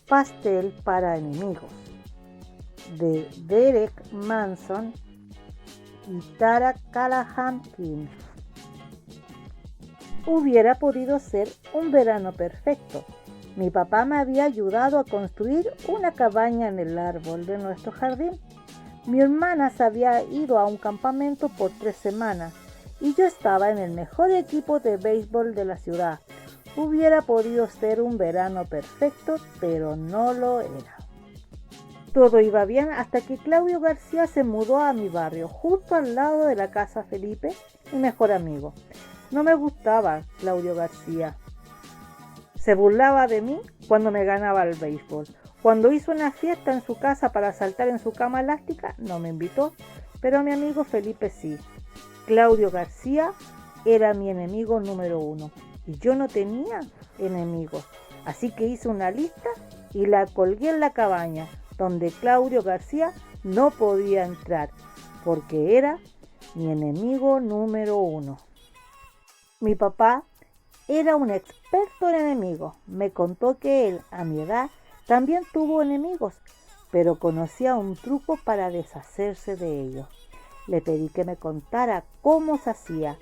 Pastel para enemigos, de Derek Manson y Tara Callahan King. Hubiera podido ser un verano perfecto. Mi papá me había ayudado a construir una cabaña en el árbol de nuestro jardín. Mi hermana se había ido a un campamento por 3 semanas y yo estaba en el mejor equipo de béisbol de la ciudad. Hubiera podido ser un verano perfecto, pero no lo era. Todo iba bien hasta que Claudio García se mudó a mi barrio, justo al lado de la casa Felipe, mi mejor amigo. No me gustaba Claudio García. Se burlaba de mí cuando me ganaba el béisbol. Cuando hizo una fiesta en su casa para saltar en su cama elástica, no me invitó, pero a mi amigo Felipe sí. Claudio García era mi enemigo número 1 y yo no tenía enemigos. Así que hice una lista y la colgué en la cabaña, donde Claudio García no podía entrar, porque era mi enemigo número 1. Mi papá era un experto en enemigos. Me contó que él, a mi edad, también tuvo enemigos, pero conocía un truco para deshacerse de ellos. Le pedí que me contara cómo se hacía.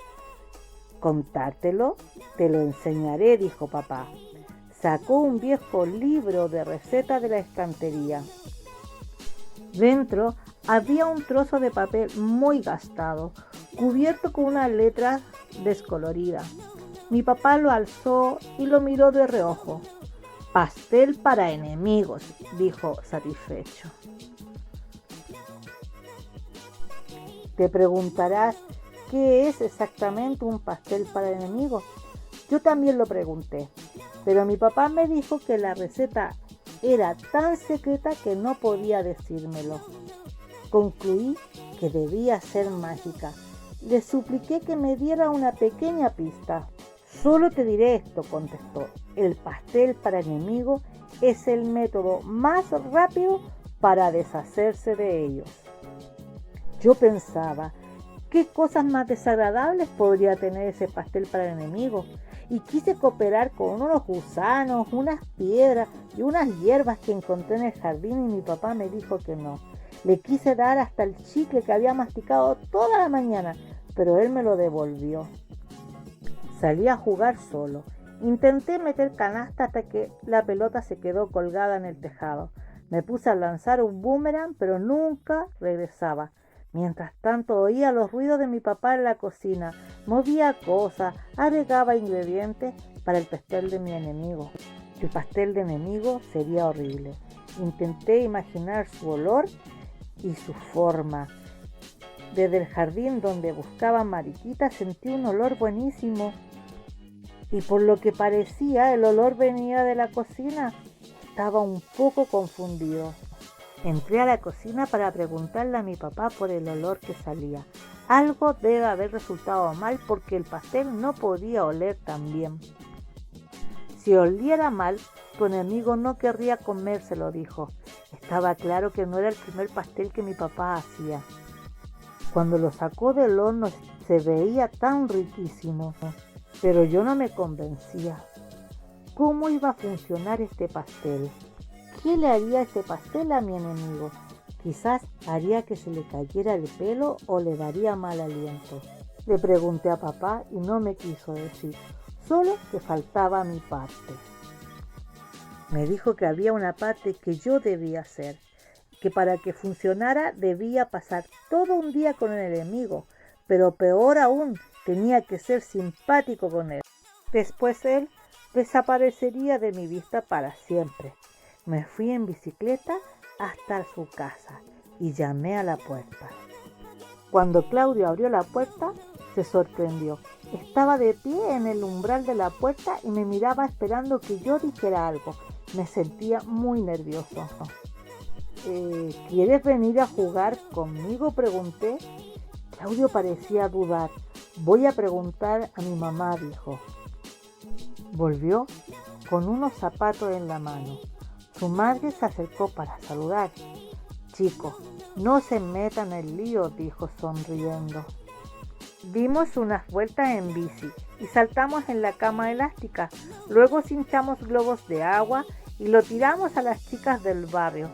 ¿Contártelo? Te lo enseñaré, dijo papá. Sacó un viejo libro de recetas de la estantería. Dentro había un trozo de papel muy gastado, cubierto con una letra descolorida. Mi papá lo alzó y lo miró de reojo. Pastel para enemigos, dijo satisfecho. Te preguntarás, ¿qué es exactamente un pastel para enemigos? Yo también lo pregunté, pero mi papá me dijo que la receta era tan secreta que no podía decírmelo. Concluí que debía ser mágica. Le supliqué que me diera una pequeña pista. Solo te diré esto, contestó. El pastel para enemigos es el método más rápido para deshacerse de ellos. Yo pensaba, ¿qué cosas más desagradables podría tener ese pastel para enemigos? Y quise cooperar con unos gusanos, unas piedras y unas hierbas que encontré en el jardín y mi papá me dijo que no. Le quise dar hasta el chicle que había masticado toda la mañana, pero él me lo devolvió. Salí a jugar solo. Intenté meter canasta hasta que la pelota se quedó colgada en el tejado. Me puse a lanzar un boomerang, pero nunca regresaba. Mientras tanto oía los ruidos de mi papá en la cocina, movía cosas, agregaba ingredientes para el pastel de mi enemigo. El pastel de enemigo sería horrible. Intenté imaginar su olor y su forma. Desde el jardín donde buscaba mariquitas sentí un olor buenísimo. Y por lo que parecía, el olor venía de la cocina. Estaba un poco confundido. Entré a la cocina para preguntarle a mi papá por el olor que salía. Algo debe haber resultado mal porque el pastel no podía oler tan bien. Si oliera mal, tu enemigo no querría comérselo, dijo. Estaba claro que no era el primer pastel que mi papá hacía. Cuando lo sacó del horno se veía tan riquísimo, pero yo no me convencía. ¿Cómo iba a funcionar este pastel? ¿Qué le haría este pastel a mi enemigo? Quizás haría que se le cayera el pelo o le daría mal aliento. Le pregunté a papá y no me quiso decir, solo que faltaba mi parte. Me dijo que había una parte que yo debía hacer, que para que funcionara debía pasar todo un día con el enemigo, pero peor aún, tenía que ser simpático con él. Después él desaparecería de mi vista para siempre. Me fui en bicicleta hasta su casa y llamé a la puerta. Cuando Claudio abrió la puerta, se sorprendió. Estaba de pie en el umbral de la puerta y me miraba esperando que yo dijera algo. Me sentía muy nervioso. ¿Quieres venir a jugar conmigo?, pregunté. Claudio parecía dudar. Voy a preguntar a mi mamá, dijo. Volvió con unos zapatos en la mano. Su madre se acercó para saludar. Chicos, no se metan en el lío, dijo sonriendo. Dimos unas vueltas en bici y saltamos en la cama elástica. Luego cinchamos globos de agua y lo tiramos a las chicas del barrio,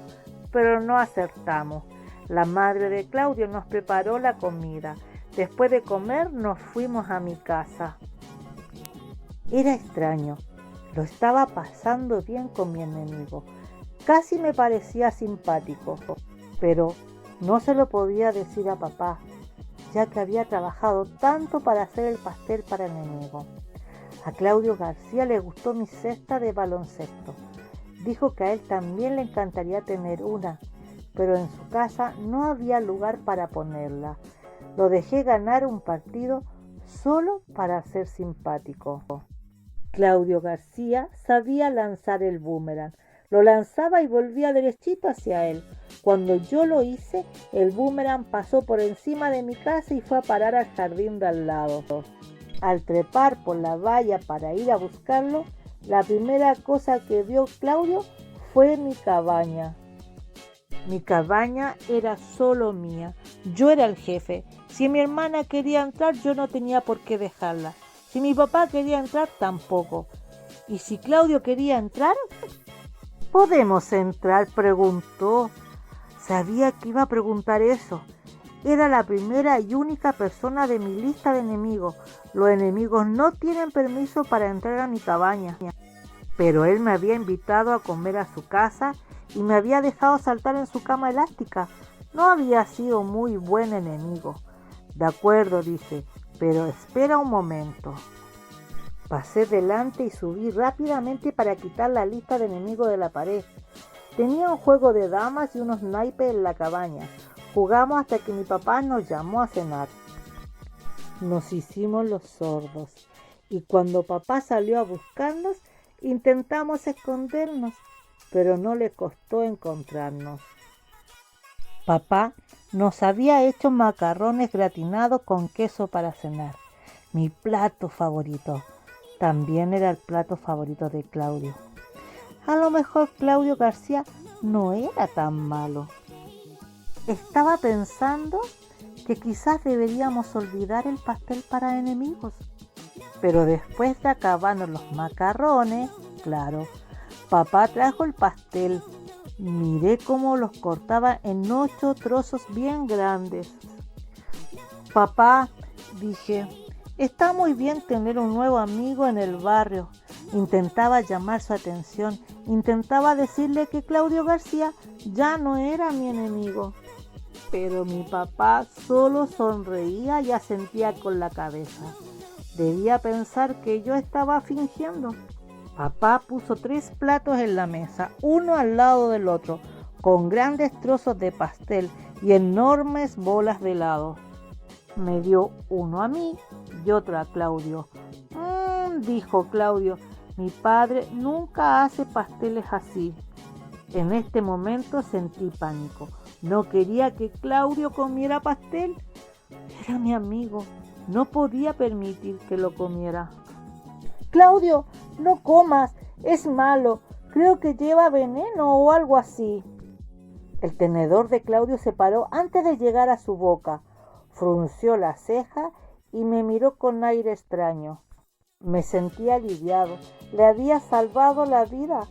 pero no acertamos. La madre de Claudio nos preparó la comida. Después de comer nos fuimos a mi casa. Era extraño. Lo estaba pasando bien con mi enemigo. Casi me parecía simpático, pero no se lo podía decir a papá, ya que había trabajado tanto para hacer el pastel para el enemigo. A Claudio García le gustó mi cesta de baloncesto. Dijo que a él también le encantaría tener una, pero en su casa no había lugar para ponerla. Lo dejé ganar un partido solo para ser simpático. Claudio García sabía lanzar el boomerang. Lo lanzaba y volvía derechito hacia él. Cuando yo lo hice, el boomerang pasó por encima de mi casa y fue a parar al jardín de al lado. Al trepar por la valla para ir a buscarlo, la primera cosa que vio Claudio fue mi cabaña. Mi cabaña era solo mía. Yo era el jefe. Si mi hermana quería entrar, yo no tenía por qué dejarla. Si mi papá quería entrar, tampoco. ¿Y si Claudio quería entrar? ¿Podemos entrar?, preguntó. Sabía que iba a preguntar eso. Era la primera y única persona de mi lista de enemigos. Los enemigos no tienen permiso para entrar a mi cabaña. Pero él me había invitado a comer a su casa y me había dejado saltar en su cama elástica. No había sido muy buen enemigo. De acuerdo, dice, pero espera un momento. Pasé delante y subí rápidamente para quitar la lista de enemigos de la pared. Tenía un juego de damas y unos naipes en la cabaña. Jugamos hasta que mi papá nos llamó a cenar. Nos hicimos los sordos y cuando papá salió a buscarnos, intentamos escondernos, pero no le costó encontrarnos. Papá nos había hecho macarrones gratinados con queso para cenar, mi plato favorito. También era el plato favorito de Claudio. A lo mejor Claudio García no era tan malo. Estaba pensando que quizás deberíamos olvidar el pastel para enemigos. Pero después de acabarnos los macarrones, claro, papá trajo el pastel. Miré cómo los cortaba en 8 trozos bien grandes. Papá, dije, está muy bien tener un nuevo amigo en el barrio. Intentaba llamar su atención, intentaba decirle que Claudio García ya no era mi enemigo. Pero mi papá solo sonreía y asentía con la cabeza. Debía pensar que yo estaba fingiendo. Papá puso 3 platos en la mesa, uno al lado del otro, con grandes trozos de pastel y enormes bolas de helado. Me dio uno a mí y otro a Claudio. Dijo Claudio, mi padre nunca hace pasteles así. En este momento sentí pánico. No quería que Claudio comiera pastel. Era mi amigo. No podía permitir que lo comiera. Claudio, no comas. Es malo. Creo que lleva veneno o algo así. El tenedor de Claudio se paró antes de llegar a su boca. Frunció la ceja y me miró con aire extraño. Me sentí aliviado. Le había salvado la vida.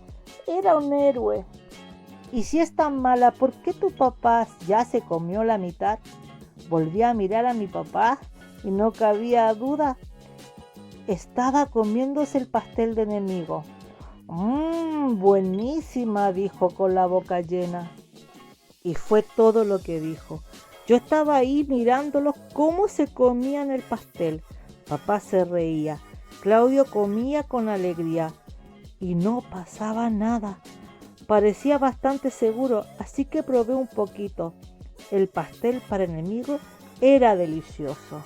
Era un héroe. Y si es tan mala, ¿por qué tu papá ya se comió la mitad? Volví a mirar a mi papá y no cabía duda. Estaba comiéndose el pastel de enemigo. Buenísima, dijo con la boca llena. Y fue todo lo que dijo. Yo estaba ahí mirándolos cómo se comían el pastel. Papá se reía. Claudio comía con alegría. Y no pasaba nada. Parecía bastante seguro, así que probé un poquito. El pastel para enemigos era delicioso.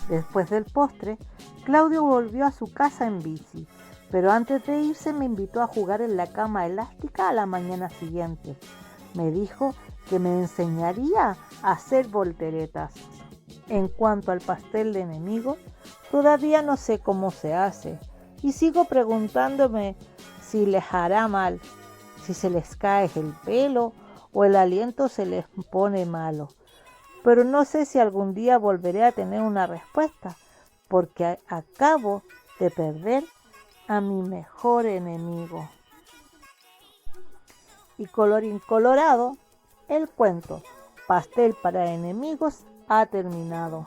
Después del postre, Claudio volvió a su casa en bici, pero antes de irse me invitó a jugar en la cama elástica a la mañana siguiente. Me dijo que me enseñaría a hacer volteretas. En cuanto al pastel de enemigo, todavía no sé cómo se hace y sigo preguntándome si les hará mal, si se les cae el pelo o el aliento se les pone malo. Pero no sé si algún día volveré a tener una respuesta, porque acabo de perder a mi mejor enemigo. Y colorín colorado, el cuento Pastel para enemigos ha terminado.